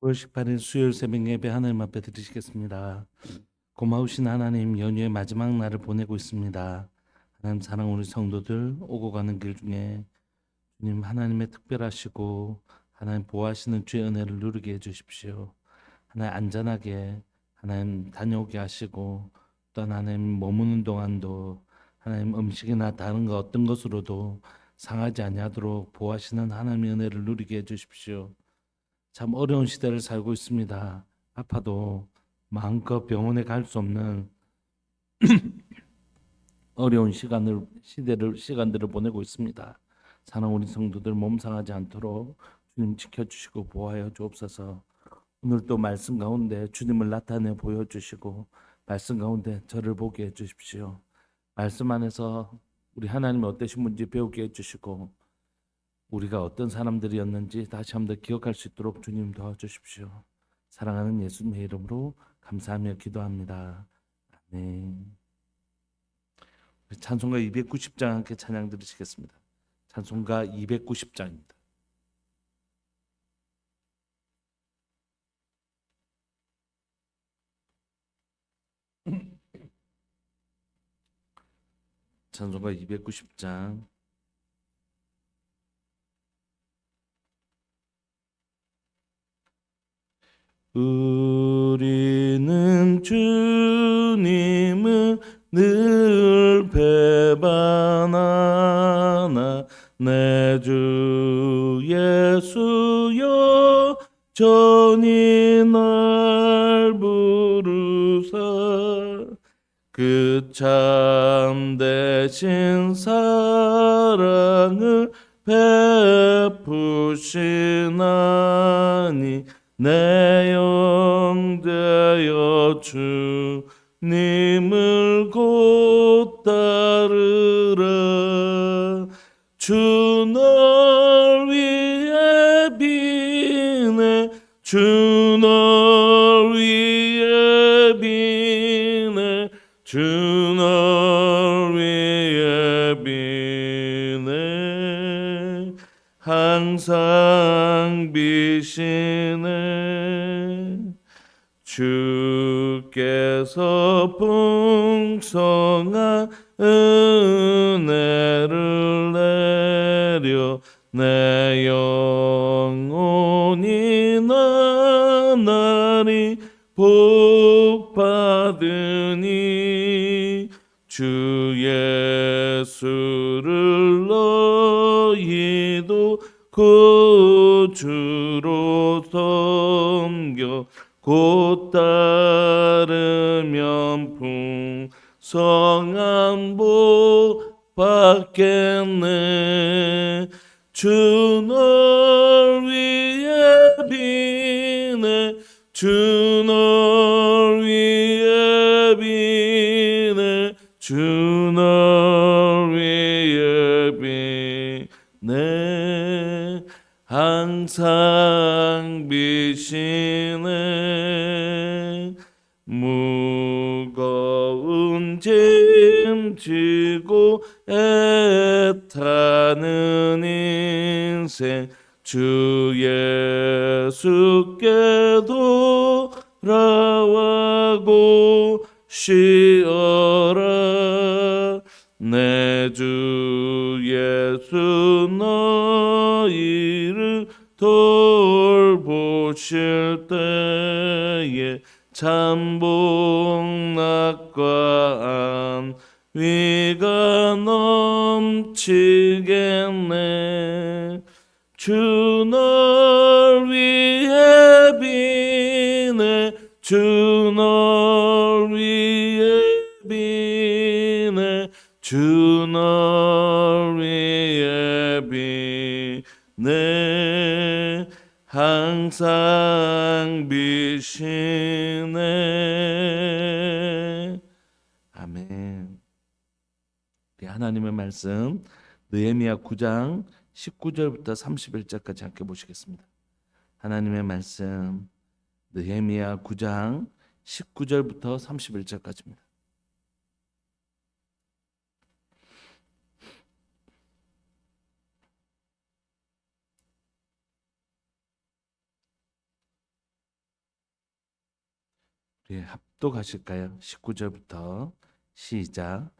9월 18일 수요일 새벽 예배 하나님 앞에 드리시겠습니다. 고마우신 하나님, 연휴의 마지막 날을 보내고 있습니다. 하나님 사랑, 우리 성도들 오고 가는 길 중에 주님 하나님의 특별하시고 하나님 보호하시는 주의 은혜를 누리게 해주십시오. 하나님 안전하게 하나님 다녀오게 하시고, 또 하나님 머무는 동안도 하나님 음식이나 다른 거 어떤 것으로도 상하지 아니하도록 보호하시는 하나님의 은혜를 누리게 해주십시오. 참 어려운 시대를 살고 있습니다. 아파도 마음껏 병원에 갈 수 없는 어려운 시간들을 보내고 있습니다. 사랑 우리 성도들 몸 상하지 않도록 주님 지켜주시고 보호하여 주옵소서. 오늘 또 말씀 가운데 주님을 나타내 보여주시고, 말씀 가운데 저를 보게 해주십시오. 말씀 안에서 우리 하나님이 어떠신 분인지 배우게 해주시고, 우리가 어떤 사람들이었는지 다시 한번 더 기억할 수 있도록 주님 도와주십시오. 사랑하는 예수님의 이름으로 감사하며 기도합니다. 아멘. 찬송가 290장 함께 찬양 드리시겠습니다. 찬송가 290장입니다. 찬송가 290장. 우리는 주님을 늘 배반하나 내 주 예수여 전히 날 부르사 그 참되신 사랑을 베푸시나니 내 영 되어 주님을 곧 따르라. 주 널 위해 비네 주 널 위해 비네 주 널 위해 비네 항상 비시네. 주께서 풍성한 은혜를 내려 내 영혼이 나날이 복 받으니 주 예수를 너희도 구주로 섬겨 곧 따르면 풍성한 복 받겠네. 주 널 위해 비네 주 널 위해 비네 주 널 위해 비네 항상 비시네. 무거운 짐 지고 애타는 인생 주 예수께 돌아와고 쉬어라. 내 주 예수 너희를 돌보실 때에 참 복락과 안위가 넘치겠네. 주 널 위해 비네 주 널 위해 비네 주 널 위해 비네 항상 비시네. 아멘. 우리 하나님의 말씀 느헤미야 9장 19절부터 31절까지 함께 보시겠습니다. 하나님의 말씀 느헤미야 9장 19절부터 31절까지입니다. 우리 합독하실까요? 19절부터 시작.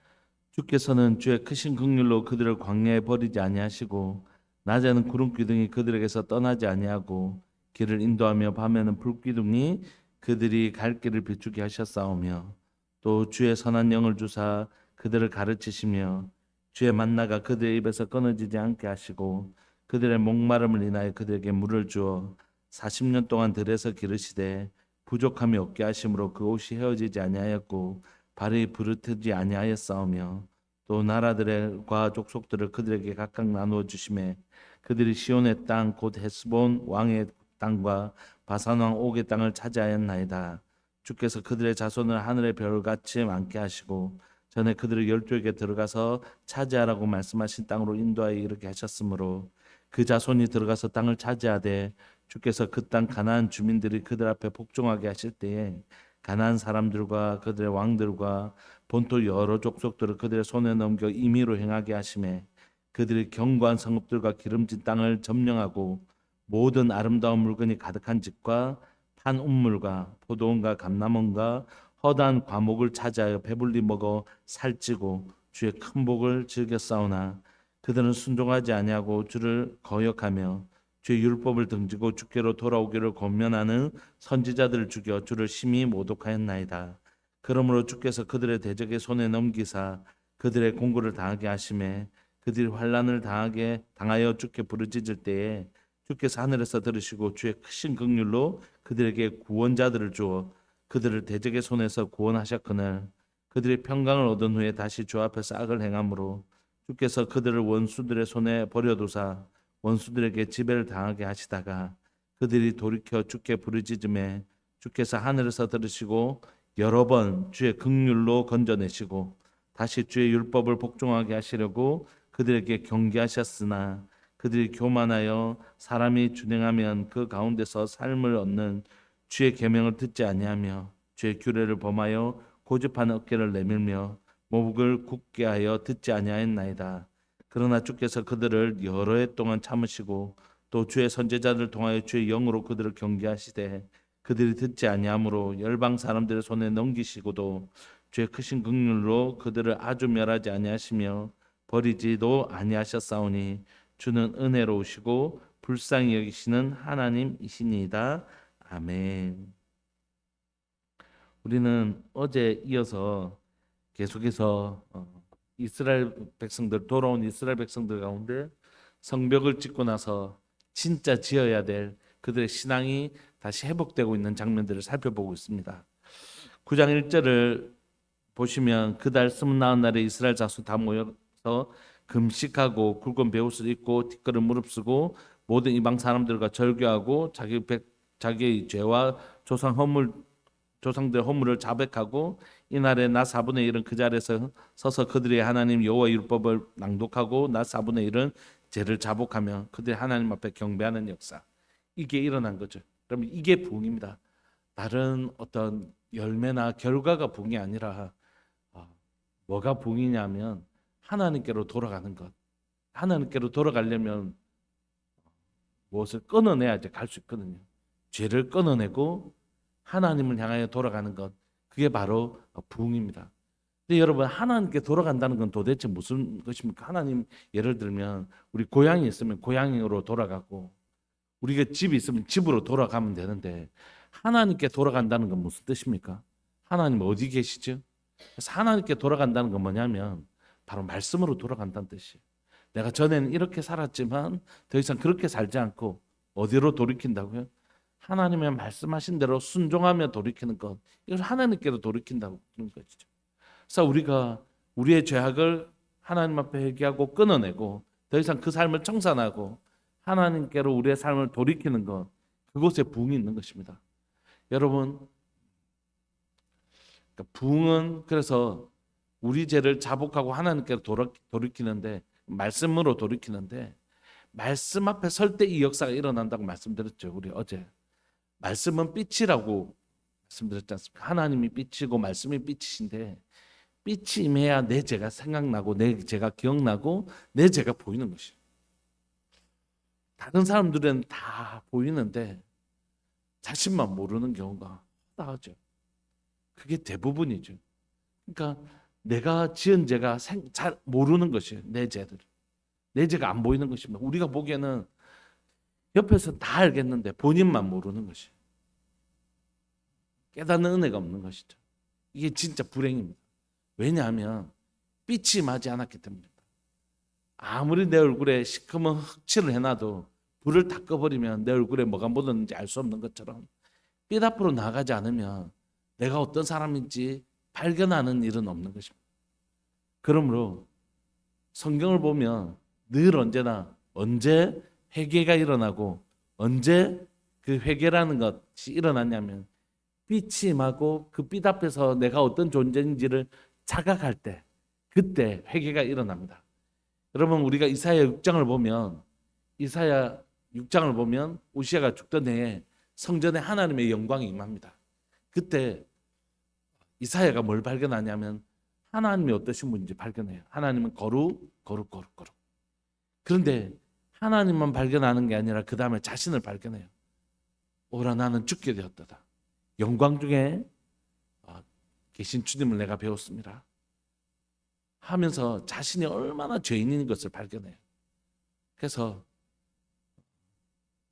주께서는 주의 크신 긍휼로 그들을 광야에 버리지 아니하시고 낮에는 구름 기둥이 그들에게서 떠나지 아니하고 길을 인도하며 밤에는 불 기둥이 그들이 갈 길을 비추게 하셨사오며 또 주의 선한 영을 주사 그들을 가르치시며 주의 만나가 그들의 입에서 끊어지지 않게 하시고 그들의 목마름을 인하여 그들에게 물을 주어 40년 동안 들에서 기르시되 부족함이 없게 하심으로 그 옷이 헤어지지 아니하였고 발이 부르트지 아니하였사오며 또 나라들과 족속들을 그들에게 각각 나누어 주심에 그들이 시온의 땅 곧 헤스본 왕의 땅과 바산 왕 옥의 땅을 차지하였나이다. 주께서 그들의 자손을 하늘의 별같이 많게 하시고 전에 그들을 열조에게 들어가서 차지하라고 말씀하신 땅으로 인도하여 이르게 하셨으므로 그 자손이 들어가서 땅을 차지하되 주께서 그 땅 가나안 주민들이 그들 앞에 복종하게 하실 때에 가나안 사람들과 그들의 왕들과 본토 여러 족속들을 그들의 손에 넘겨 임의로 행하게 하심에 그들이 견고한 성읍들과 기름진 땅을 점령하고 모든 아름다운 물건이 가득한 집과 판 운물과 포도원과 감람원과 허다한 과목을 차지하여 배불리 먹어 살찌고 주의 큰 복을 즐겨 싸우나 그들은 순종하지 아니하고 주를 거역하며 주의 율법을 등지고 주께로 돌아오기를 권면하는 선지자들을 죽여 주를 심히 모독하였나이다. 그러므로 주께서 그들의 대적의 손에 넘기사 그들의 공고를 당하게 하심에 그들이 환난을 당하여 주께 부르짖을 때에 주께서 하늘에서 들으시고 주의 크신 긍휼로 그들에게 구원자들을 주어 그들을 대적의 손에서 구원하셨거늘 그들이 평강을 얻은 후에 다시 주 앞에서 악을 행함으로 주께서 그들을 원수들의 손에 버려두사 원수들에게 지배를 당하게 하시다가 그들이 돌이켜 주께 부르짖음에 주께서 하늘에서 들으시고 여러 번 주의 긍휼로 건져내시고 다시 주의 율법을 복종하게 하시려고 그들에게 경계하셨으나 그들이 교만하여 사람이 준행하면 그 가운데서 삶을 얻는 주의 계명을 듣지 아니하며 주의 규례를 범하여 고집한 어깨를 내밀며 목을 굳게 하여 듣지 아니하였나이다. 그러나 주께서 그들을 여러 해 동안 참으시고 또 주의 선지자들을 통하여 주의 영으로 그들을 경계하시되 그들이 듣지 아니하므로 열방 사람들의 손에 넘기시고도 주의 크신 긍휼로 그들을 아주 멸하지 아니하시며 버리지도 아니하셨사오니 주는 은혜로우시고 불쌍히 여기시는 하나님이시니이다. 아멘. 우리는 어제 이어서 계속해서 이스라엘 백성들 돌아온 이스라엘 백성들 가운데 성벽을 짓고 나서 진짜 지어야 될 그들의 신앙이 다시 회복되고 있는 장면들을 살펴보고 있습니다. 9장 1절을 보시면 그달 29날에 이스라엘 자손 다 모여서 금식하고 굵은 베옷을 입고 뒷걸음 무릅쓰고 모든 이방 사람들과 절교하고 자기의 죄와 조상들 허물을 자백하고 이날에 낮 4분의 1은 그 자리에서 서서 그들의 하나님 여호와 율법을 낭독하고 낮 4분의 1은 죄를 자복하며 그들의 하나님 앞에 경배하는 역사, 이게 일어난 거죠. 그러면 이게 부흥입니다. 다른 어떤 열매나 결과가 부흥이 아니라 뭐가 부흥이냐면 하나님께로 돌아가는 것. 하나님께로 돌아가려면 무엇을 끊어내야지 갈 수 있거든요. 죄를 끊어내고 하나님을 향하여 돌아가는 것, 그게 바로 부흥입니다. 근데 여러분, 하나님께 돌아간다는 건 도대체 무슨 것입니까? 하나님, 예를 들면 우리 고향이 있으면 고향으로 돌아가고 우리가 집이 있으면 집으로 돌아가면 되는데 하나님께 돌아간다는 건 무슨 뜻입니까? 하나님 어디 계시죠? 그래서 하나님께 돌아간다는 건 뭐냐면 바로 말씀으로 돌아간다는 뜻이에요. 내가 전에는 이렇게 살았지만 더 이상 그렇게 살지 않고 어디로 돌이킨다고요? 하나님의 말씀하신 대로 순종하며 돌이키는 것, 이걸 하나님께로 돌이킨다고 그런 것이죠. 그래서 우리가 우리의 죄악을 하나님 앞에 회개하고 끊어내고 더 이상 그 삶을 청산하고 하나님께로 우리의 삶을 돌이키는 것, 그곳에 부흥이 있는 것입니다. 여러분, 그러니까 부흥은 그래서 우리 죄를 자복하고 하나님께로 돌이키는데, 말씀으로 돌이키는데, 말씀 앞에 설 때 이 역사가 일어난다고 말씀드렸죠. 우리 어제 말씀은 빛이라고 말씀드렸지 않습니까? 하나님이 빛이고 말씀이 빛이신데 빛이 임해야 내 죄가 생각나고 내 죄가 기억나고 내 죄가 보이는 것이에요. 다른 사람들은 다 보이는데 자신만 모르는 경우가 허다하죠. 그게 대부분이죠. 그러니까 내가 지은 죄가 잘 모르는 것이에요. 내 죄들. 내 죄가 안 보이는 것입니다. 우리가 보기에는 옆에서 다 알겠는데 본인만 모르는 것이에요. 깨닫는 은혜가 없는 것이죠. 이게 진짜 불행입니다. 왜냐하면 빛이 임하지 않았기 때문입니다. 아무리 내 얼굴에 시커먼 흑칠을 해놔도 불을 다 꺼버리면 내 얼굴에 뭐가 묻었는지 알 수 없는 것처럼 빛 앞으로 나가지 않으면 내가 어떤 사람인지 발견하는 일은 없는 것입니다. 그러므로 성경을 보면 늘 언제나 언제 회개가 일어나고 언제 그 회개라는 것이 일어났냐면 빛이 임하고 그 빛 앞에서 내가 어떤 존재인지를 자각할 때 그때 회개가 일어납니다. 여러분 우리가 이사야 6장을 보면 이사야 6장을 보면 우시아가 죽던 해에 성전에 하나님의 영광이 임합니다. 그때 이사야가 뭘 발견하냐면 하나님이 어떠신 분인지 발견해요. 하나님은 거룩. 그런데 하나님만 발견하는 게 아니라 그 다음에 자신을 발견해요. 오라 나는 죽게 되었다. 영광 중에 계신 주님을 내가 배웠습니다. 하면서 자신이 얼마나 죄인인 것을 발견해요. 그래서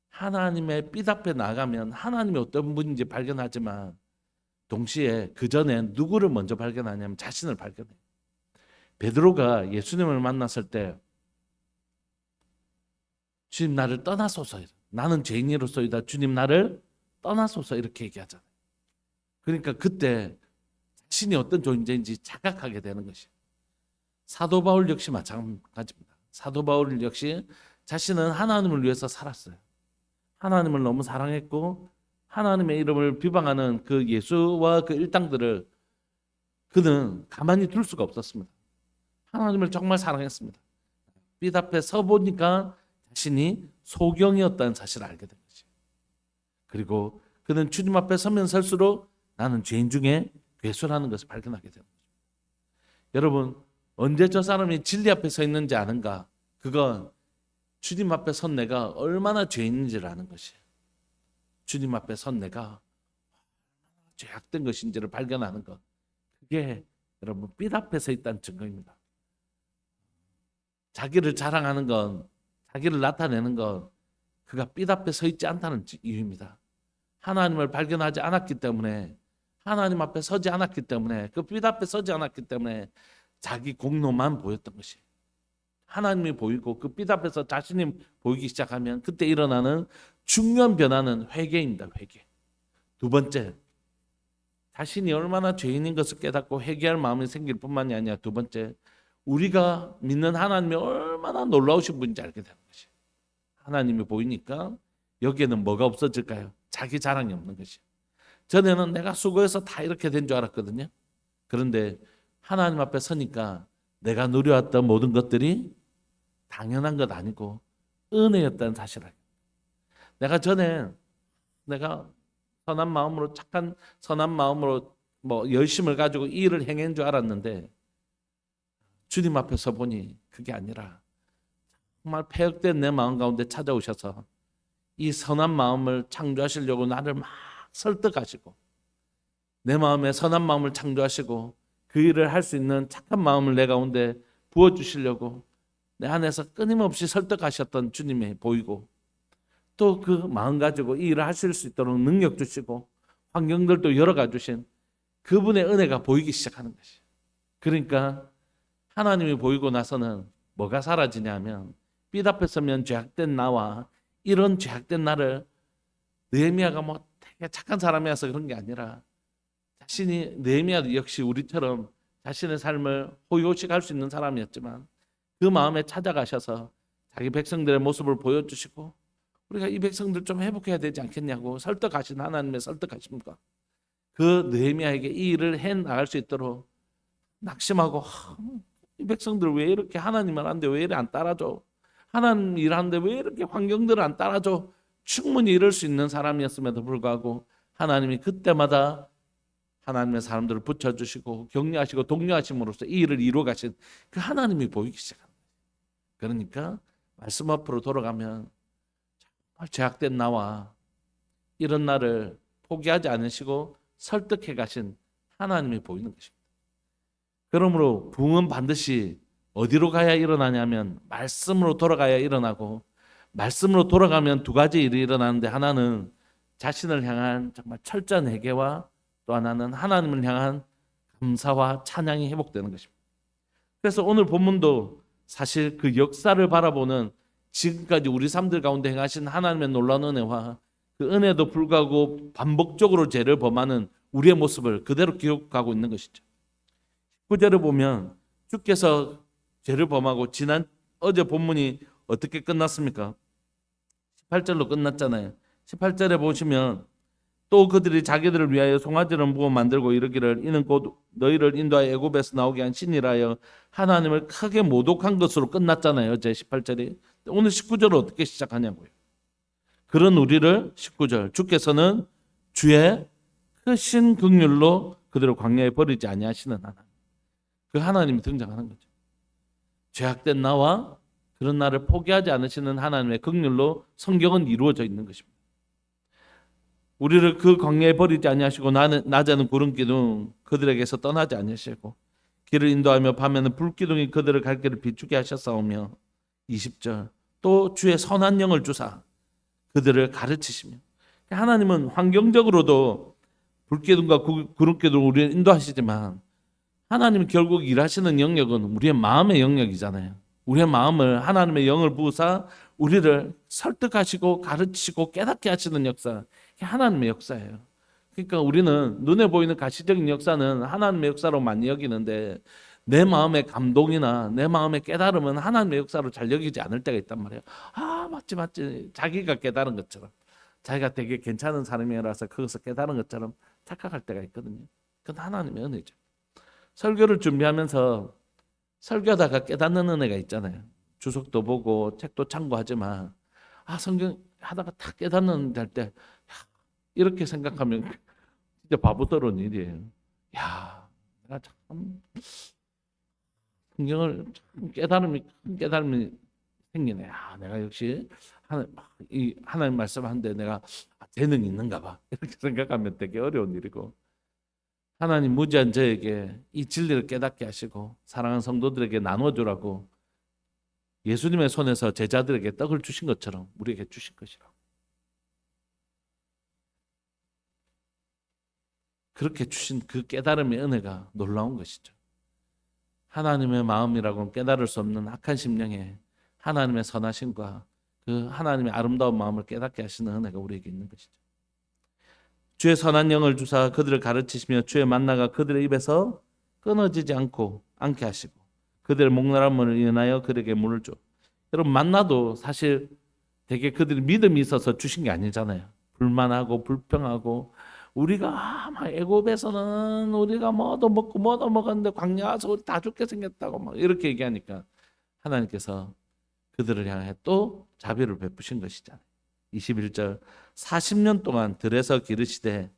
하나님의 빛 앞에 나가면 하나님이 어떤 분인지 발견하지만 동시에 그 전에 누구를 먼저 발견하냐면 자신을 발견해요. 베드로가 예수님을 만났을 때 주님 나를 떠나소서, 나는 죄인으로서이다, 주님 나를 떠나소서 이렇게 얘기하잖아요. 그러니까 그때 자신이 어떤 존재인지 자각하게 되는 것이에요. 사도 바울 역시 마찬가지입니다. 사도 바울 역시 자신은 하나님을 위해서 살았어요. 하나님을 너무 사랑했고 하나님의 이름을 비방하는 그 예수와 그 일당들을 그는 가만히 둘 수가 없었습니다. 하나님을 정말 사랑했습니다. 빛 앞에 서 보니까 자신이 소경이었다는 사실을 알게 된 것이에요. 그리고 그는 주님 앞에 서면 설수록 나는 죄인 중에 괴수라는 것을 발견하게 되는 거죠. 여러분 언제 저 사람이 진리 앞에 서 있는지 아는가? 그건 주님 앞에 선 내가 얼마나 죄인인지를 아는 것이에요. 주님 앞에 선 내가 죄악된 것인지를 발견하는 것. 그게 여러분 빛 앞에 서 있다는 증거입니다. 자기를 자랑하는 건, 자기를 나타내는 건 그가 빛 앞에 서 있지 않다는 이유입니다. 하나님을 발견하지 않았기 때문에, 하나님 앞에 서지 않았기 때문에, 그 빛 앞에 서지 않았기 때문에 자기 공로만 보였던 것이. 하나님이 보이고 그 빛 앞에서 자신이 보이기 시작하면 그때 일어나는 중요한 변화는 회개입니다. 회개. 두 번째, 자신이 얼마나 죄인인 것을 깨닫고 회개할 마음이 생길 뿐만이 아니라 두 번째, 우리가 믿는 하나님이 얼마나 놀라우신 분인지 알게 되는 것이. 하나님이 보이니까 여기에는 뭐가 없어질까요? 자기 자랑이 없는 것이. 전에는 내가 수고해서 다 이렇게 된 줄 알았거든요. 그런데 하나님 앞에 서니까 내가 누려왔던 모든 것들이 당연한 것 아니고 은혜였다는 사실을 알게. 내가 전에 내가 선한 마음으로, 착한 선한 마음으로 열심을 가지고 이 일을 행한 줄 알았는데 주님 앞에 서 보니 그게 아니라 정말 패역된 내 마음 가운데 찾아오셔서 이 선한 마음을 창조하시려고 나를 막 설득하시고 내 마음에 선한 마음을 창조하시고 그 일을 할 수 있는 착한 마음을 내 가운데 부어주시려고 내 안에서 끊임없이 설득하셨던 주님이 보이고 또 그 마음 가지고 이 일을 하실 수 있도록 능력 주시고 환경들도 열어가 주신 그분의 은혜가 보이기 시작하는 것이. 그러니까 하나님이 보이고 나서는 뭐가 사라지냐 하면 빛 앞에 서면 죄악된 나와 이런 죄악된 나를 느헤미야가 되게 착한 사람이어서 그런 게 아니라 자신이, 느헤미야도 역시 우리처럼 자신의 삶을 호의호식할 수 있는 사람이었지만 그 마음에 찾아가셔서 자기 백성들의 모습을 보여주시고 우리가 이 백성들 좀 회복해야 되지 않겠냐고 설득하신 하나님의 설득하십니까? 그 느헤미야에게 이 일을 해나갈 수 있도록 낙심하고 이 백성들 왜 이렇게 하나님을 하는데 왜 이렇게 안 따라줘? 하나님 일하는데 왜 이렇게 환경들을 안 따라줘? 충분히 이럴 수 있는 사람이었음에도 불구하고 하나님이 그때마다 하나님의 사람들을 붙여주시고 격려하시고 독려하심으로써 이 일을 이루어 가신 그 하나님이 보이기 시작합니다. 그러니까 말씀 앞으로 돌아가면 정말 죄악된 나와 이런 나를 포기하지 않으시고 설득해 가신 하나님이 보이는 것입니다. 그러므로 부흥은 반드시 어디로 가야 일어나냐면 말씀으로 돌아가야 일어나고, 말씀으로 돌아가면 두 가지 일이 일어나는데, 하나는 자신을 향한 정말 철저한 회개와, 또 하나는 하나님을 향한 감사와 찬양이 회복되는 것입니다. 그래서 오늘 본문도 사실 그 역사를 바라보는, 지금까지 우리 삶들 가운데 행하신 하나님의 놀라운 은혜와 그 은혜도 불구하고 반복적으로 죄를 범하는 우리의 모습을 그대로 기록하고 있는 것이죠. 19절을 보면 주께서 죄를 범하고, 어제 본문이 어떻게 끝났습니까? 18절로 끝났잖아요. 18절에 보시면 또 그들이 자기들을 위하여 송아지를 무어 만들고 이르기를 이는 곧 너희를 인도하여 애굽에서 나오게 한 신이라여 하나님을 크게 모독한 것으로 끝났잖아요. 제 18절이. 오늘 19절은 어떻게 시작하냐고요. 그런 우리를 19절 주께서는 주의 크신 긍휼로 그들을 광야에 버리지 아니하시는 하나님. 그 하나님이 등장하는 거죠. 죄악된 나와 그런 나를 포기하지 않으시는 하나님의 긍휼로 성경은 이루어져 있는 것입니다. 우리를 그 광야에 버리지 아니하시고 낮에는 구름 기둥 그들에게서 떠나지 아니하시고 길을 인도하며 밤에는 불 기둥이 그들을 갈 길을 비추게 하셨사오며 20절 또 주의 선한 영을 주사 그들을 가르치시며, 하나님은 환경적으로도 불기둥과 구름 기둥을 우리를 인도하시지만 하나님은 결국 일하시는 영역은 우리의 마음의 영역이잖아요. 우리의 마음을 하나님의 영을 부으사 우리를 설득하시고 가르치시고 깨닫게 하시는 역사, 이게 하나님의 역사예요. 그러니까 우리는 눈에 보이는 가시적인 역사는 하나님의 역사로 많이 여기는데, 내 마음의 감동이나 내 마음의 깨달음은 하나님의 역사로 잘 여기지 않을 때가 있단 말이에요. 아, 맞지. 자기가 깨달은 것처럼, 자기가 되게 괜찮은 사람이라서 그것을 깨달은 것처럼 착각할 때가 있거든요. 그건 하나님의 은혜죠. 설교를 준비하면서 설교하다가 깨닫는 은혜가 있잖아요. 주석도 보고 책도 참고하지만, 성경 하다가 딱 깨닫는 때 이렇게 생각하면 진짜 바보스러운 일이에요. 내가 참 성경을 참 큰 깨달음이 생기네. 내가 역시 하나님 말씀하는데 내가 재능이 있는가 봐. 이렇게 생각하면 되게 어려운 일이고, 하나님 무지한 저에게 이 진리를 깨닫게 하시고 사랑하는 성도들에게 나눠주라고 예수님의 손에서 제자들에게 떡을 주신 것처럼 우리에게 주신 것이라고. 그렇게 주신 그 깨달음의 은혜가 놀라운 것이죠. 하나님의 마음이라고는 깨달을 수 없는 악한 심령에 하나님의 선하심과 그 하나님의 아름다운 마음을 깨닫게 하시는 은혜가 우리에게 있는 것이죠. 주의 선한 영을 주사 그들을 가르치시며 주의 만나가 그들의 입에서 끊어지지 않게 하시고 그들의 목마름을 인하여 그들에게 물을 줘. 여러분, 만나도 사실 되게 그들이 믿음이 있어서 주신 게 아니잖아요. 불만하고 불평하고, 우리가 애굽에서는 우리가 뭐도 먹고 뭐도 먹었는데 광야 와서 우리 다 죽게 생겼다고 막 이렇게 얘기하니까 하나님께서 그들을 향해 또 자비를 베푸신 것이잖아요. 21절 40년 동안 들에서 기르시되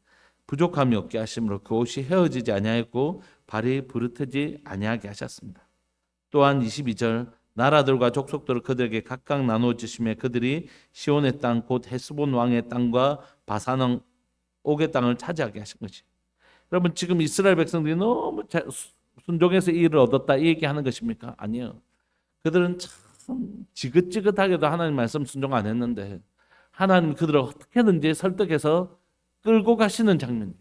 부족함이 없게 하심으로 그 옷이 헤어지지 아니하였고 발이 부르트지 아니하게 하셨습니다. 또한 22절 나라들과 족속들을 그들에게 각각 나누어 주시며 그들이 시온의 땅 곧 헤스본 왕의 땅과 바산 왕 옥의 땅을 차지하게 하신 것이. 여러분, 지금 이스라엘 백성들이 너무 순종해서 이 일을 얻었다 이 얘기하는 것입니까? 아니요. 그들은 참 지긋지긋하게도 하나님 말씀 순종 안 했는데 하나님 그들을 어떻게든지 설득해서 끌고 가시는 장면이에요.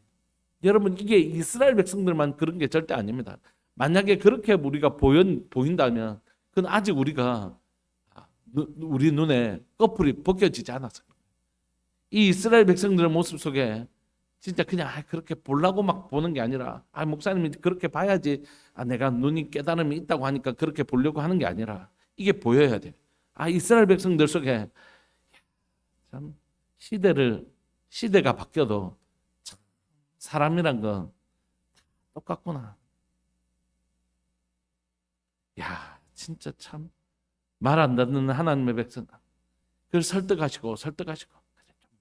여러분, 이게 이스라엘 백성들만 그런 게 절대 아닙니다. 만약에 그렇게 우리가 보인다면 그건 아직 우리 눈에 꺼풀이 벗겨지지 않았어요. 이 이스라엘 백성들의 모습 속에 진짜 그냥 그렇게 보려고 막 보는 게 아니라, 목사님이 그렇게 봐야지, 내가 눈이 깨달음이 있다고 하니까 그렇게 보려고 하는 게 아니라 이게 보여야 돼. 이스라엘 백성들 속에 참 시대가 바뀌어도 참 사람이란 건 똑같구나. 진짜 참 말 안 듣는 하나님의 백성, 그걸 설득하시고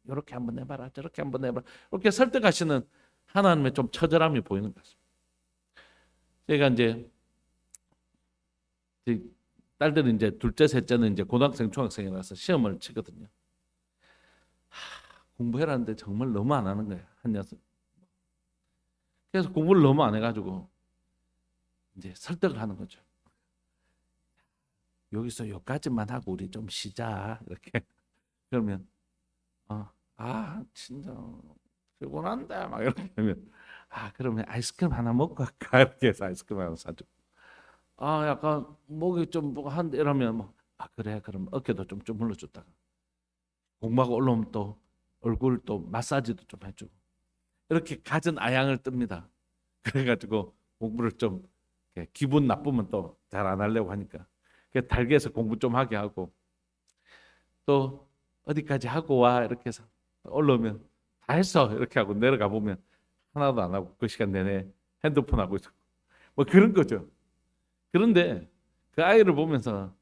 이렇게 한번 해봐라, 저렇게 한번 해봐라, 이렇게 설득하시는 하나님의 좀 처절함이 보이는 것입니다. 제가 이제 딸들은 이제 둘째, 셋째는 이제 고등학생, 중학생이라서 시험을 치거든요. 공부해라는데 정말 너무 안 하는 거예요, 한 녀석. 그래서 공부를 너무 안 해가지고 이제 설득을 하는 거죠. 여기서 여기까지만 하고 우리 좀 쉬자 이렇게. 그러면 진짜 피곤한데 막 이렇게 하면 그러면 아이스크림 하나 먹고 갈까 이렇게 해서 아이스크림 하나 사주고 약간 목이 좀 뭐 한데 이러면 뭐 그래 그럼 어깨도 좀 주물러 줬다가 공부하고 올라오면 또 얼굴 또 마사지도 좀 해주고 이렇게 갖은 아양을 뜹니다. 그래가지고 공부를 좀 이렇게 기분 나쁘면 또 잘 안 하려고 하니까 달게 해서 공부 좀 하게 하고 또 어디까지 하고 와 이렇게 해서 올라오면 다 했어 이렇게 하고 내려가 보면 하나도 안 하고 그 시간 내내 핸드폰 하고 있고 뭐 그런 거죠. 그런데 그 아이를 보면서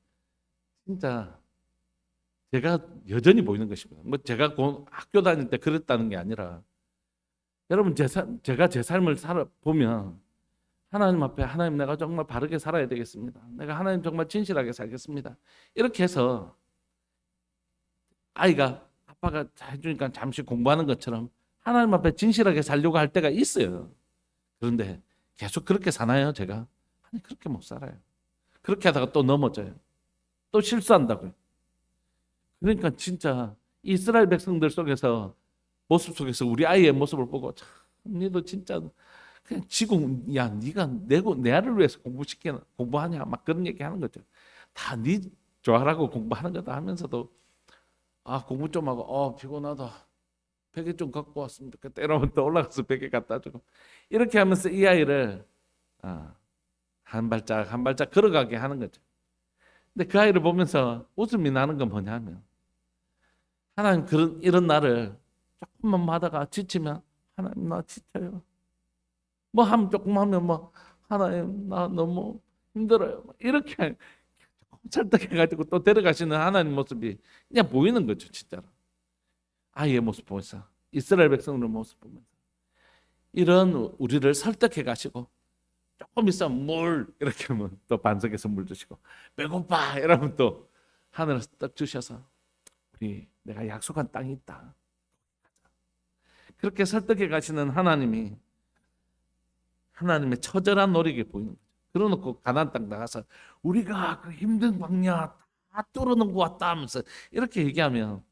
진짜 제가 여전히 보이는 것입니다. 뭐 제가 학교 다닐 때 그랬다는 게 아니라 여러분 제가 제 삶을 보면 하나님 앞에 하나님 내가 정말 바르게 살아야 되겠습니다. 내가 하나님 정말 진실하게 살겠습니다. 이렇게 해서 아이가 아빠가 해주니까 잠시 공부하는 것처럼 하나님 앞에 진실하게 살려고 할 때가 있어요. 그런데 계속 그렇게 사나요 제가? 아니 그렇게 못 살아요. 그렇게 하다가 또 넘어져요. 또 실수한다고요. 그러니까 진짜 이스라엘 백성들 속에서 모습 속에서 우리 아이의 모습을 보고 참 니도 진짜 그냥 지금 야 네가 내 아이를 위해서 공부하냐 막 그런 얘기 하는 거죠. 다 네 좋아라고 공부하는 거다 하면서도 공부 좀 하고 피곤하다 베개 좀 갖고 왔으면 좋겠다 이러면 또 올라가서 베개 갖다 주고 이렇게 하면서 이 아이를 한 발짝 한 발짝 걸어가게 하는 거죠. 근데 그 아이를 보면서 웃음이 나는 건 뭐냐면 하나님 이런 나를 조금만 하다가 지치면 하나님 나 지쳐요. 뭐 하면 조금 하면 뭐 하나님 나 너무 힘들어요. 이렇게 설득해가지고 또 데려가시는 하나님 모습이 그냥 보이는 거죠. 진짜로. 아이의 모습 보면서 이스라엘 백성들 모습 보면서 이런 우리를 설득해 가시고 조금 있으면 물 이렇게 하면 또 반석에서 물 주시고 배고파 이러면 또 하늘에서 떡 주셔서 우리 내가 약속한 땅이 있다. 그렇게 설득해 가시는 하나님의 처절한 노력이 보이는 거죠. 그러놓고 가나안 땅 나가서 우리가 그 힘든 광야 다 뚫어놓고 왔다 하면서 이렇게 얘기하면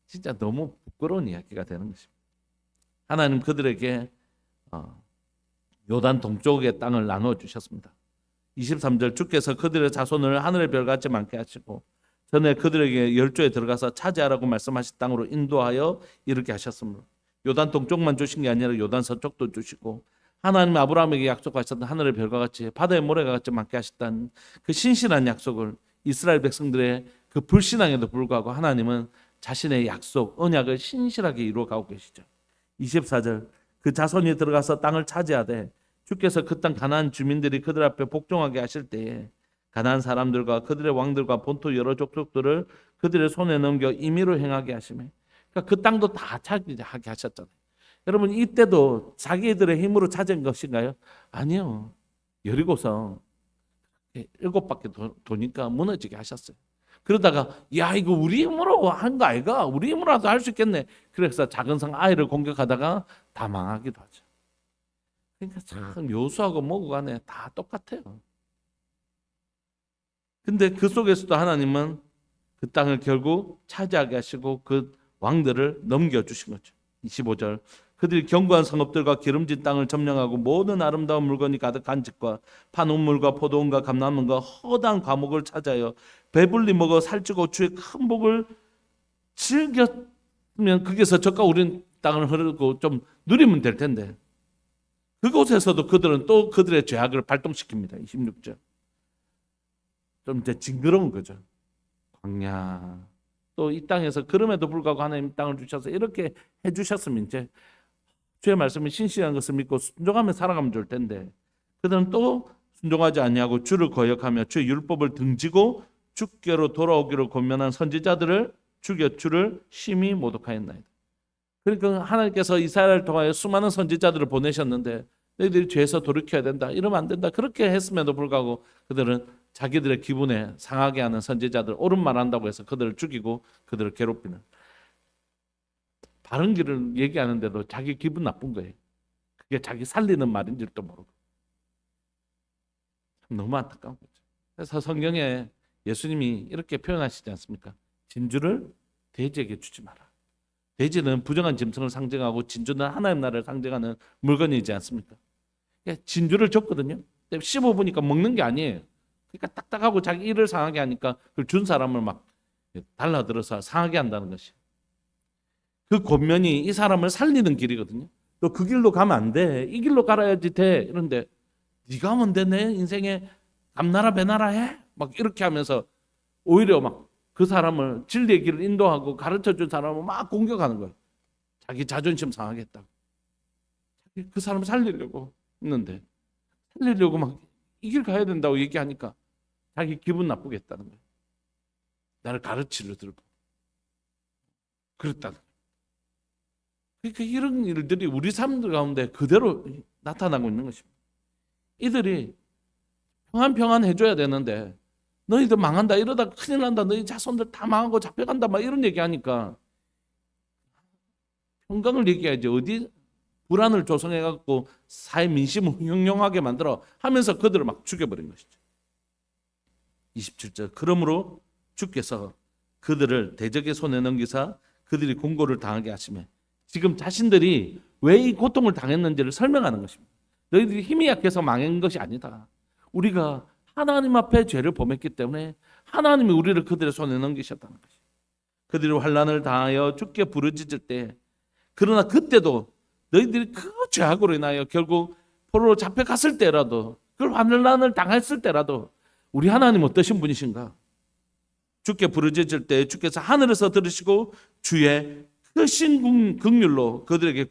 진짜 너무 부끄러운 이야기가 되는 것입니다. 하나님 그들에게 요단 동쪽의 땅을 나누어 주셨습니다. 23절 주께서 그들의 자손을 하늘의 별같이 많게 하시고 전에 그들에게 열조에 들어가서 차지하라고 말씀하신 땅으로 인도하여 이렇게 하셨습니다. 요단 동쪽만 주신 게 아니라 요단 서쪽도 주시고 하나님 아브라함에게 약속하셨던 하늘의 별과 같이 바다의 모래가 같이 많게 하셨다는 그 신실한 약속을 이스라엘 백성들의 그 불신앙에도 불구하고 하나님은 자신의 약속, 언약을 신실하게 이루어가고 계시죠. 24절 그 자손이 들어가서 땅을 차지하되 주께서 그 땅 가나안 주민들이 그들 앞에 복종하게 하실 때에 가나안 사람들과 그들의 왕들과 본토 여러 족속들을 그들의 손에 넘겨 임의로 행하게 하시매 그러니까 그 땅도 다 차지하게 하셨잖아요. 여러분 이때도 자기들의 힘으로 차지한 것인가요? 아니요. 여리고성 7바퀴 도니까 무너지게 하셨어요. 그러다가 야 이거 우리 힘으로 한 거 아이가? 우리 힘으로라도 할 수 있겠네. 그래서 작은 성 아이를 공격하다가 다 망하기도 하죠. 그러니까 참 여호수아고 뭐고 간에 다 똑같아요. 근데 그 속에서도 하나님은 그 땅을 결국 차지하게 하시고 그 왕들을 넘겨주신 거죠. 25절 그들이 견고한 성읍들과 기름진 땅을 점령하고 모든 아름다운 물건이 가득한 집과 판옥물과 포도원과 감나무과 허다한 과목을 찾아요. 배불리 먹어 살찌고 주의 큰 복을 즐겼으면 거기서 저가 우린 땅을 흐르고 좀 누리면 될 텐데 그곳에서도 그들은 또 그들의 죄악을 발동시킵니다. 26절 좀 이제 징그러운 거죠. 광야 또 이 땅에서 그럼에도 불구하고 하나님 땅을 주셔서 이렇게 해주셨으면 이제 주의 말씀이 신실한 것을 믿고 순종하며 살아가면 좋을 텐데 그들은 또 순종하지 아니하고 주를 거역하며 주의 율법을 등지고 주께로 돌아오기를 권면한 선지자들을 죽여 주를 심히 모독하였나이다. 그러니까 하나님께서 이스라엘을 통하여 수많은 선지자들을 보내셨는데 너희들이 죄에서 돌이켜야 된다 이러면 안 된다 그렇게 했음에도 불구하고 그들은 자기들의 기분에 상하게 하는 선지자들 옳은 말 한다고 해서 그들을 죽이고 그들을 괴롭히는 바른 길을 얘기하는데도 자기 기분 나쁜 거예요. 그게 자기 살리는 말인지도 모르고. 너무 안타까운 거죠. 그래서 성경에 예수님이 이렇게 표현하시지 않습니까? 진주를 돼지에게 주지 마라. 돼지는 부정한 짐승을 상징하고 진주는 하나님 나라를 상징하는 물건이지 않습니까? 진주를 줬거든요. 씹어보니까 먹는 게 아니에요. 그러니까 딱딱하고 자기 이를 상하게 하니까 그걸 준 사람을 막 달라들어서 상하게 한다는 것이. 그 권면이 이 사람을 살리는 길이거든요. 너 그 길로 가면 안 돼. 이 길로 가야지 돼. 이런데 네가 하면 돼. 내 인생에 감나라 배나라 해. 막 이렇게 하면서 오히려 막 그 사람을 진리의 길을 인도하고 가르쳐준 사람을 막 공격하는 거예요. 자기 자존심 상하겠다고. 그 사람을 살리려고 했는데 살리려고 막 이 길 가야 된다고 얘기하니까 자기 기분 나쁘겠다는 거예요. 나를 가르치려 들고 그랬다는 거예요. 그러니까 이런 일들이 우리 삶들 가운데 그대로 나타나고 있는 것입니다. 이들이 평안 해줘야 되는데 너희들 망한다 이러다 큰일 난다 너희 자손들 다 망하고 잡혀간다 막 이런 얘기하니까 평강을 얘기해야지 어디 불안을 조성해갖고 사회 민심을 흉흉하게 만들어 하면서 그들을 막 죽여버린 것이죠. 27절 그러므로 주께서 그들을 대적의 손에 넘기사 그들이 공고를 당하게 하시며 지금 자신들이 왜 이 고통을 당했는지를 설명하는 것입니다. 너희들이 힘이 약해서 망한 것이 아니다. 우리가 하나님 앞에 죄를 범했기 때문에 하나님이 우리를 그들의 손에 넘기셨다는 것이죠. 그들이 환난을 당하여 죽게 부르짖을 때 그러나 그때도 너희들이 그 죄악으로 인하여 결국 포로로 잡혀갔을 때라도 그걸 환난을 당했을 때라도 우리 하나님 어떠신 분이신가? 주께 부르짖을 때 주께서 하늘에서 들으시고 주의 크신 긍휼로 그들에게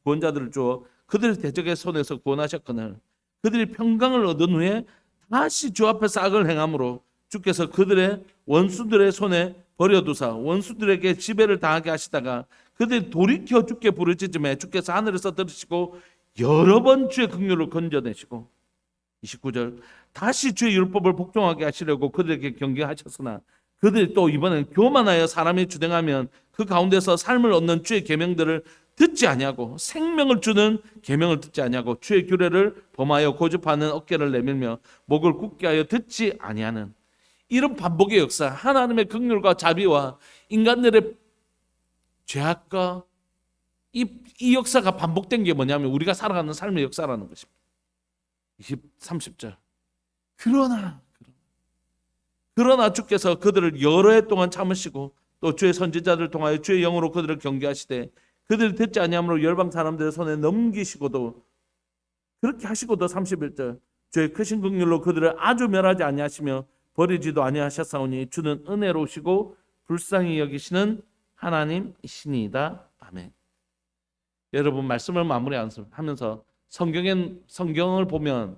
구원자들을 주어 그들의 대적의 손에서 구원하셨거늘 그들이 평강을 얻은 후에 다시 주 앞에서 악을 행함으로 주께서 그들의 원수들의 손에 버려두사 원수들에게 지배를 당하게 하시다가 그들이 돌이켜 주께 부르짖음에 주께서 하늘에서 들으시고 여러 번 주의 긍휼을 건져내시고 29절 다시 주의 율법을 복종하게 하시려고 그들에게 경계하셨으나 그들이 또 이번엔 교만하여 사람이 주행하면 그 가운데서 삶을 얻는 주의 계명들을 듣지 아니하고 생명을 주는 계명을 듣지 아니하고 주의 규례를 범하여 고집하는 어깨를 내밀며 목을 굳게 하여 듣지 아니하는 이런 반복의 역사 하나님의 긍휼과 자비와 인간들의 죄악과 이 역사가 반복된 게 뭐냐면 우리가 살아가는 삶의 역사라는 것입니다. 30절 그러나 주께서 그들을 여러 해 동안 참으시고 또 주의 선지자들을 통하여 주의 영으로 그들을 경계하시되 그들이 듣지 아니함으로 열방 사람들의 손에 넘기시고도 그렇게 하시고도 31절 주의 크신 긍휼로 그들을 아주 멸하지 아니하시며 버리지도 아니하셨사오니 주는 은혜로우시고 불쌍히 여기시는 하나님이시니이다. 아멘. 여러분 말씀을 마무리하면서 성경을 보면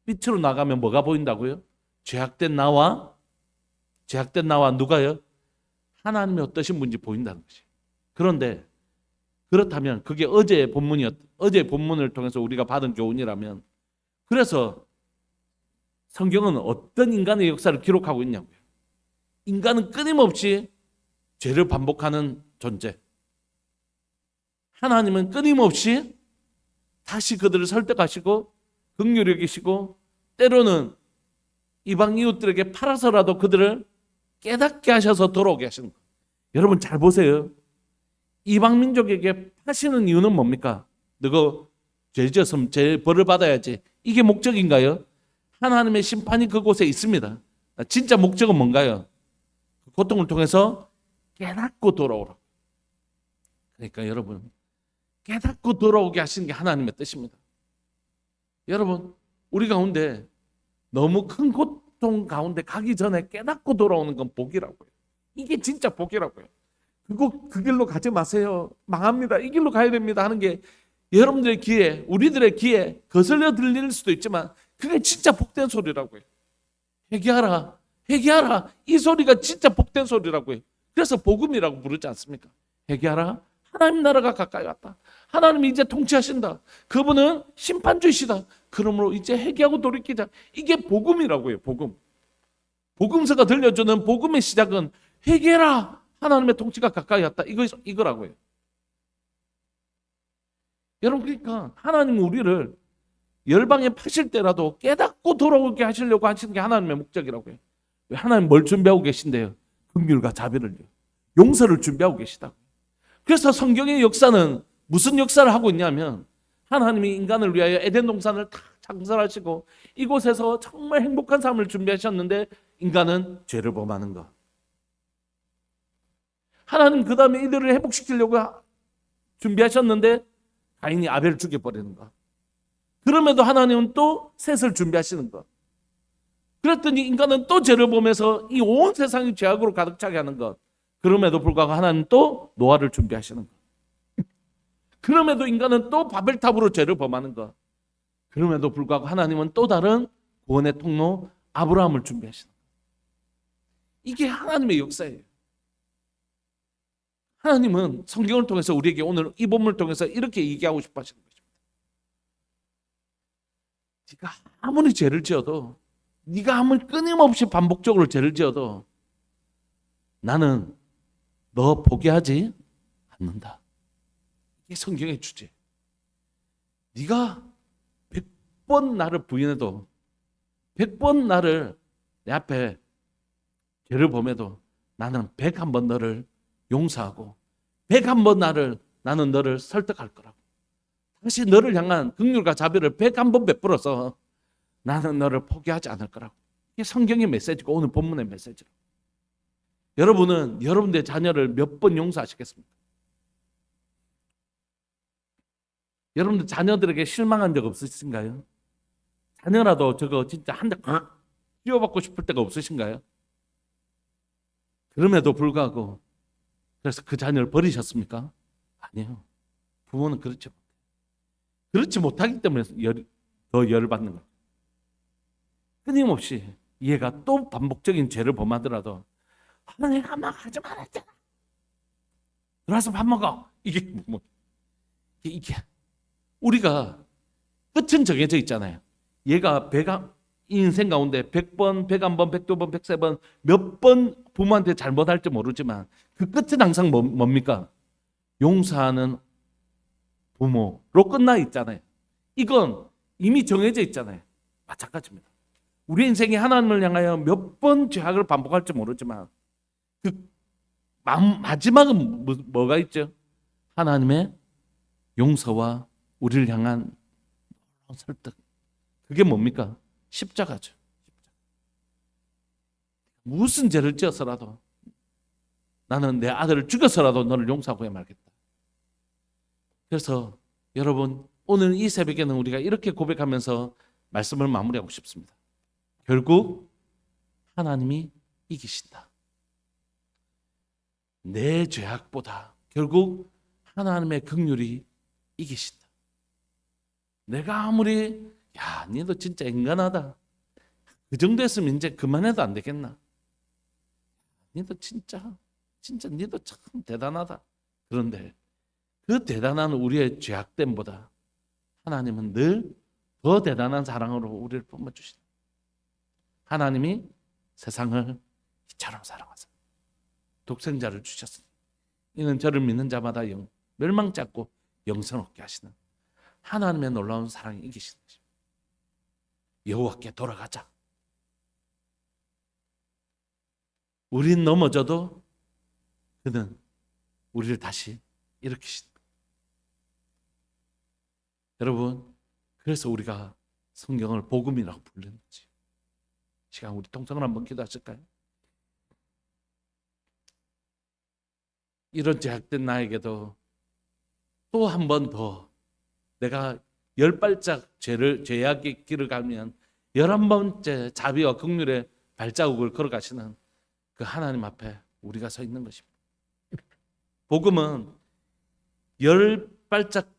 빛으로 나가면 뭐가 보인다고요? 죄악된 나와 누가요? 하나님이 어떠신 분인지 보인다는 것이에요. 그런데 그렇다면 그게 어제의 본문을 통해서 우리가 받은 교훈이라면 그래서 성경은 어떤 인간의 역사를 기록하고 있냐고요. 인간은 끊임없이 죄를 반복하는 존재. 하나님은 끊임없이 다시 그들을 설득하시고 긍휼히 여기시고 때로는 이방 이웃들에게 팔아서라도 그들을 깨닫게 하셔서 돌아오게 하시는 거예요. 여러분 잘 보세요. 이방 민족에게 파시는 이유는 뭡니까? 너가 죄 지었으면 죄 벌을 받아야지. 이게 목적인가요? 하나님의 심판이 그곳에 있습니다. 진짜 목적은 뭔가요? 고통을 통해서 깨닫고 돌아오라. 그러니까 여러분 깨닫고 돌아오게 하시는 게 하나님의 뜻입니다. 여러분 우리 가운데 너무 큰 고통 가운데 가기 전에 깨닫고 돌아오는 건 복이라고요. 이게 진짜 복이라고요. 그 길로 가지 마세요. 망합니다. 이 길로 가야 됩니다 하는 게 여러분들의 귀에 우리들의 귀에 거슬려 들릴 수도 있지만 그게 진짜 복된 소리라고요. 회개하라 이 소리가 진짜 복된 소리라고요. 그래서 복음이라고 부르지 않습니까? 회개하라 하나님 나라가 가까이 왔다. 하나님이 이제 통치하신다. 그분은 심판주이시다. 그러므로 이제 회개하고 돌이키자. 이게 복음이라고요. 복음서가 들려주는 복음의 시작은 회개라 하나님의 통치가 가까이 왔다. 이거라고요. 여러분, 그러니까 하나님은 우리를 열방에 파실 때라도 깨닫고 돌아오게 하시려고 하시는 게 하나님의 목적이라고 해요. 왜 하나님 뭘 준비하고 계신데요? 긍휼과 자비를요. 용서를 준비하고 계시다고. 그래서 성경의 역사는 무슨 역사를 하고 있냐면 하나님이 인간을 위하여 에덴 동산을 다 창설하시고 이곳에서 정말 행복한 삶을 준비하셨는데 인간은 죄를 범하는 것. 하나님 그 다음에 이들을 회복시키려고 준비하셨는데 가인이 아벨을 죽여버리는 것. 그럼에도 하나님은 또 셋을 준비하시는 것. 그랬더니 인간은 또 죄를 범해서 이 온 세상이 죄악으로 가득 차게 하는 것. 그럼에도 불구하고 하나님은 또 노아를 준비하시는 것. 그럼에도 인간은 또 바벨탑으로 죄를 범하는 것. 그럼에도 불구하고 하나님은 또 다른 구원의 통로 아브라함을 준비하시는 것. 이게 하나님의 역사예요. 하나님은 성경을 통해서 우리에게 오늘 이 본문을 통해서 이렇게 얘기하고 싶어 하시는 것입니다. 네가 아무리 죄를 지어도, 네가 아무리 끊임없이 반복적으로 죄를 지어도 나는 너 포기하지 않는다. 이게 성경의 주제. 네가 100번 나를 부인해도 100번 나를 내 앞에 죄를 범해도 나는 101번 너를 용서하고 101번 나는 너를 설득할 거라고. 다시 너를 향한 긍휼과 자비를 101번 베풀어서 나는 너를 포기하지 않을 거라고. 이게 성경의 메시지고 오늘 본문의 메시지로. 여러분은 여러분의 자녀를 몇 번 용서하시겠습니까? 여러분들 자녀들에게 실망한 적 없으신가요? 자녀라도 저거 진짜 한 대 팍 쥐어받고 싶을 때가 없으신가요? 그럼에도 불구하고 그래서 그 자녀를 버리셨습니까? 아니요. 부모는 그렇지 못해요. 그렇지 못하기 때문에 더 열을 받는 거예요. 끊임없이 얘가 또 반복적인 죄를 범하더라도 내가 막 하지 말았잖아. 들어와서 밥 먹어. 이게 우리가 끝은 정해져 있잖아요. 얘가 인생 가운데 100번, 101번, 102번, 103번 몇 번 부모한테 잘못할지 모르지만 그 끝은 항상 뭡니까? 용서하는 부모로 끝나 있잖아요. 이건 이미 정해져 있잖아요. 마찬가지입니다. 우리 인생이 하나님을 향하여 몇 번 죄악을 반복할지 모르지만 그 마지막은 뭐가 있죠? 하나님의 용서와 우리를 향한 설득. 그게 뭡니까? 십자가죠. 무슨 죄를 지어서라도 나는 내 아들을 죽여서라도 너를 용서하고야 말겠다. 그래서 여러분 오늘 이 새벽에는 우리가 이렇게 고백하면서 말씀을 마무리하고 싶습니다. 결국 하나님이 이기신다. 내 죄악보다 결국 하나님의 긍휼이 이기신다. 내가 아무리 니도 진짜 인간하다. 그 정도 했으면 이제 그만해도 안 되겠나? 니도 진짜 니도 참 대단하다. 그런데 그 대단한 우리의 죄악됨보다 하나님은 늘 더 대단한 사랑으로 우리를 품어주신다. 하나님이 세상을 이처럼 사랑하사 독생자를 주셨으니 이는 저를 믿는 자마다 멸망치 않고 영생 얻게 하시는 하나님의 놀라운 사랑이 이기시는 것입니다. 여호와께 돌아가자. 우린 넘어져도 그는 우리를 다시 일으키신다. 여러분, 그래서 우리가 성경을 복음이라고 부르는 거지. 시간 우리 통성을 한번 기도하실까요? 이런 제약된 나에게도 또 한 번 더 내가 10발짝 죄악의 길을 가면 11번째 자비와 긍휼의 발자국을 걸어가시는 그 하나님 앞에 우리가 서 있는 것입니다. 복음은 10발짝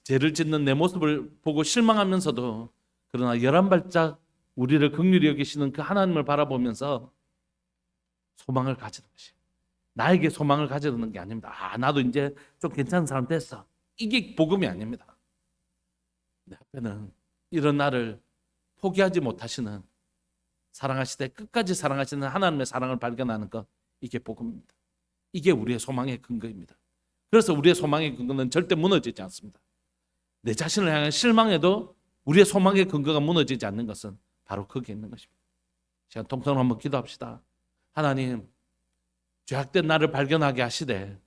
죄를 짓는 내 모습을 보고 실망하면서도 그러나 11발짝 우리를 긍휼히 여기시는 그 하나님을 바라보면서 소망을 가지는 것이에요. 나에게 소망을 가지는 게 아닙니다. 나도 이제 좀 괜찮은 사람 됐어. 이게 복음이 아닙니다. 내 앞에는 이런 나를 포기하지 못하시는, 사랑하시되 끝까지 사랑하시는 하나님의 사랑을 발견하는 것, 이게 복음입니다. 이게 우리의 소망의 근거입니다. 그래서 우리의 소망의 근거는 절대 무너지지 않습니다. 내 자신을 향한 실망에도 우리의 소망의 근거가 무너지지 않는 것은 바로 거기에 있는 것입니다. 시간 통성으로 한번 기도합시다. 하나님, 죄악된 나를 발견하게 하시되,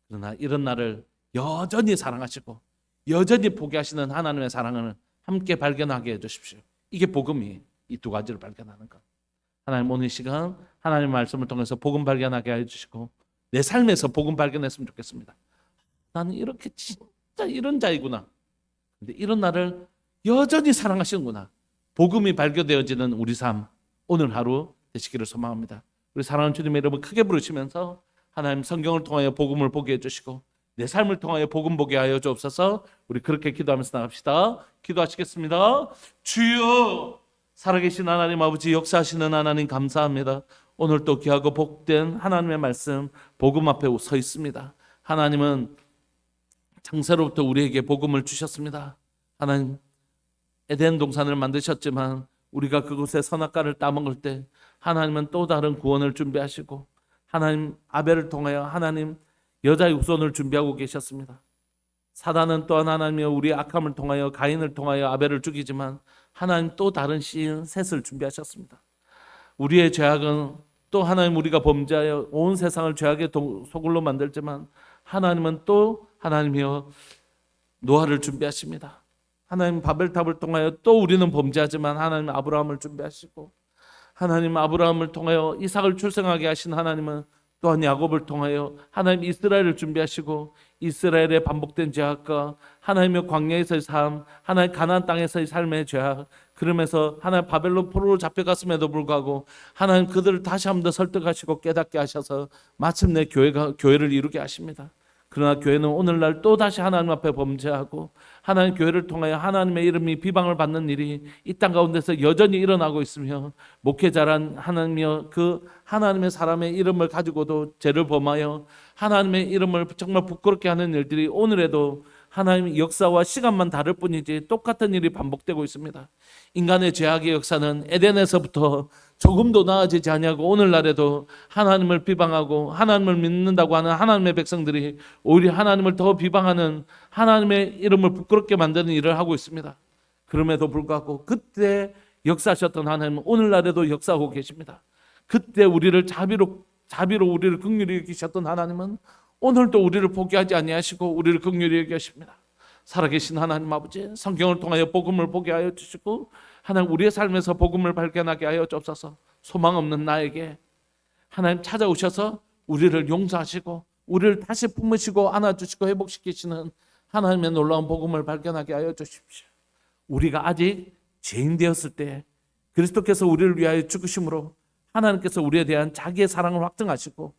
그러나 이런 나를 여전히 사랑하시고 여전히 포기하시는 하나님의 사랑을 함께 발견하게 해주십시오. 이게 복음이 이 두 가지를 발견하는 것. 하나님, 오늘 이 시간 하나님의 말씀을 통해서 복음 발견하게 해주시고 내 삶에서 복음 발견했으면 좋겠습니다. 나는 이렇게 진짜 이런 자이구나. 근데 이런 나를 여전히 사랑하시는구나. 복음이 발견되어지는 우리 삶, 오늘 하루 되시기를 소망합니다. 우리 사랑하는 주님의 이름을 크게 부르시면서 하나님, 성경을 통하여 복음을 보게 해주시고 내 삶을 통하여 복음 보게 하여 주옵소서. 우리 그렇게 기도하면서 나갑시다. 기도하시겠습니다. 주여, 살아계신 하나님 아버지, 역사하시는 하나님 감사합니다. 오늘 또 귀하고 복된 하나님의 말씀 복음 앞에 서 있습니다. 하나님은 창세로부터 우리에게 복음을 주셨습니다. 하나님, 에덴 동산을 만드셨지만 우리가 그곳에 선악과를 따먹을 때 하나님은 또 다른 구원을 준비하시고, 하나님, 아벨을 통하여 하나님 여자의 후손을 준비하고 계셨습니다. 사단은 또한 하나님이여 우리의 악함을 통하여 가인을 통하여 아벨을 죽이지만 하나님 또 다른 씨인 셋을 준비하셨습니다. 우리의 죄악은 또 하나님, 우리가 범죄하여 온 세상을 죄악의 소굴로 만들지만 하나님은 또 하나님이여 노아를 준비하십니다. 하나님, 바벨탑을 통하여 또 우리는 범죄하지만 하나님 아브라함을 준비하시고, 하나님 아브라함을 통하여 이삭을 출생하게 하신 하나님은 또한 야곱을 통하여 하나님 이스라엘을 준비하시고, 이스라엘의 반복된 죄악과 하나님의 광야에서의 삶, 하나님 가나안 땅에서의 삶의 죄악, 그러면서 하나님 바벨론 포로로 잡혀갔음에도 불구하고 하나님 그들을 다시 한 번 더 설득하시고 깨닫게 하셔서 마침내 교회를 이루게 하십니다. 그러나 교회는 오늘날 또다시 하나님 앞에 범죄하고 하나님 교회를 통하여 하나님의 이름이 비방을 받는 일이 이 땅 가운데서 여전히 일어나고 있으며, 목회자란 하나님이여 그 하나님의 사람의 이름을 가지고도 죄를 범하여 하나님의 이름을 정말 부끄럽게 하는 일들이 오늘에도 하나님의 역사와 시간만 다를 뿐이지 똑같은 일이 반복되고 있습니다. 인간의 죄악의 역사는 에덴에서부터 조금도 나아지지 아니하고 오늘날에도 하나님을 비방하고 하나님을 믿는다고 하는 하나님의 백성들이 오히려 하나님을 더 비방하는, 하나님의 이름을 부끄럽게 만드는 일을 하고 있습니다. 그럼에도 불구하고 그때 역사하셨던 하나님은 오늘날에도 역사하고 계십니다. 그때 우리를 자비로 우리를 긍휼히 여기셨던 하나님은 오늘도 우리를 포기하지 아니하시고 우리를 긍휼히 여기십니다. 살아계신 하나님 아버지, 성경을 통하여 복음을 보게 하여 주시고 하나님, 우리의 삶에서 복음을 발견하게 하여 주옵소서. 소망 없는 나에게 하나님 찾아오셔서 우리를 용서하시고 우리를 다시 품으시고 안아주시고 회복시키시는 하나님의 놀라운 복음을 발견하게 하여 주십시오. 우리가 아직 죄인 되었을 때 그리스도께서 우리를 위하여 죽으심으로 하나님께서 우리에 대한 자기의 사랑을 확증하시고,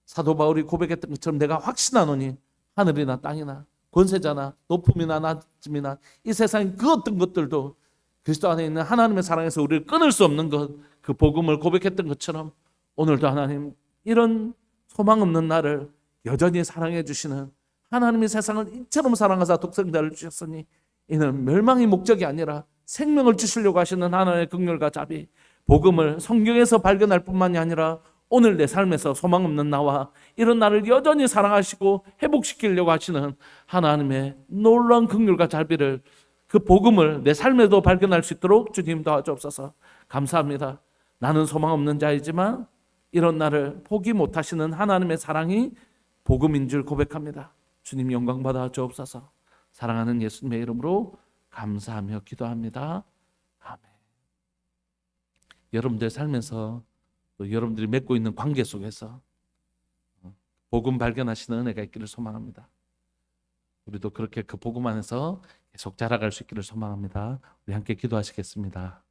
사도 바울이 고백했던 것처럼 내가 확신하노니 하늘이나 땅이나 권세자나 높음이나 낮음이나 이 세상의 그 어떤 것들도 그리스도 안에 있는 하나님의 사랑에서 우리를 끊을 수 없는 것, 그 복음을 고백했던 것처럼 오늘도 하나님, 이런 소망 없는 나를 여전히 사랑해 주시는 하나님이 세상을 이처럼 사랑하사 독생자를 주셨으니 이는 멸망이 목적이 아니라 생명을 주시려고 하시는 하나님의 긍휼과 자비, 복음을 성경에서 발견할 뿐만이 아니라 오늘 내 삶에서 소망 없는 나와 이런 나를 여전히 사랑하시고 회복시키려고 하시는 하나님의 놀라운 긍휼과 자비를, 그 복음을 내 삶에도 발견할 수 있도록 주님 도와주옵소서. 감사합니다. 나는 소망 없는 자이지만 이런 나를 포기 못하시는 하나님의 사랑이 복음인 줄 고백합니다. 주님 영광 받아 주옵소서. 사랑하는 예수님의 이름으로 감사하며 기도합니다. 아멘. 여러분들 삶에서 또 여러분들이 맺고 있는 관계 속에서 복음 발견하시는 은혜가 있기를 소망합니다. 우리도 그렇게 그 복음 안에서 계속 자라갈 수 있기를 소망합니다. 우리 함께 기도하시겠습니다.